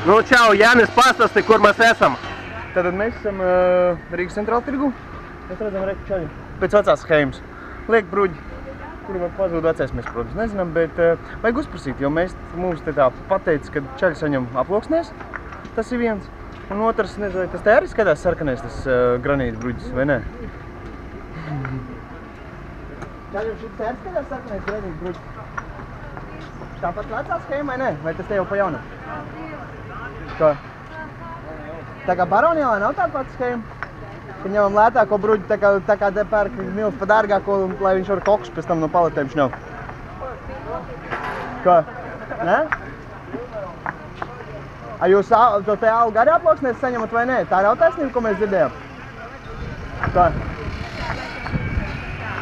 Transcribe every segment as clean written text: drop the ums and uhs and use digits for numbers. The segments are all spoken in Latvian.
Nu, čau, Jānis, pastāsti, kur mēs esam. Tātad mēs esam Rīgas centrāla tirgu. Mēs redzam reku čaļu. Pēc vecās schēmas. Liek bruģi, kuru var pazūd vecais, mēs, protams, nezinām, bet vajag uzprasīt, jo mums te tā pateica, ka čaļi saņem aploksnēs. Tas ir viens. Un otrs, nezinu, tas te arī skatās sarkanais, tas granīta bruģis, vai ne? Čaļiem šis te arī skatās sarkanais granīta bruģis. Tāpat vecā schēma, vai ne? Vai tas te jau pa jaunam? Ko? Tā kā Baronijā nav tāda pati schēma, ka ņemam lētāko bruģi, tā kā te pērk milz pa dārgāko, lai viņš var kokus pēc tam no paletēm šņaukt. Ko? Ne? A jūs to te algu arī aploksnēs saņemat vai nē? Tā ir jau taisnība, ko mēs dzirdējām? Ko?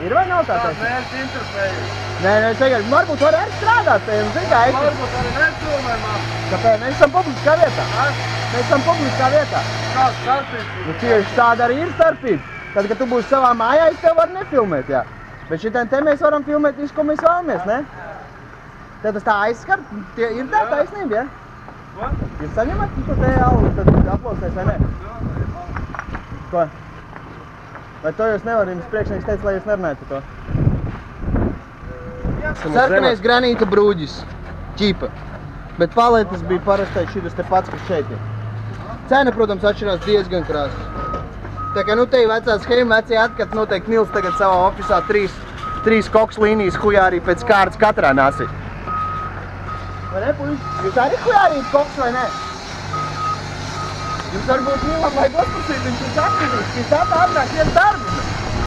Ir vai nav tā taisnība? Mēs interpējam. Nē, tagad, varbūt var arī strādāt, zin kā es... Varbūt arī nefilmējam. Kāpēc? Mēs esam publiskā vietā. Mēs esam publiskā vietā. Kāds starpības? Nu, tieši tāda arī ir starpība. Tad, kad tu būsi savā mājā, es tev varu nefilmēt, jā. Bet šitien te mēs varam filmēt visu, ko mēs vēlamies, ne? Tad tas tā aizskar, ir tā taisnība, jā? Ko? Jūs saņemat to te algu, tad aplosnēs, vai ne? Ko? Vai to jūs nevar, jums priekšnieks teica, lai jūs nerunājat par to? Sarkanais granīta brūģis, ķipa. Bet paletes bija parastais šitas te pats, kas šeit ir. Cena, protams, atšķirās diezgan krāsi. Tā kā, nu, te ir vecā schēma, vecie atkat noteikti Nils tagad savā ofisā trīs koks līnijas hujārī pēc kārtas katrā nāsī. Vai ne, puiši? Jūs arī hujārīt koks, vai ne? Jums varbūt Nilam vajag uzprasīt, viņš ir aktīvs, viņš tā ātrāk iet darbu.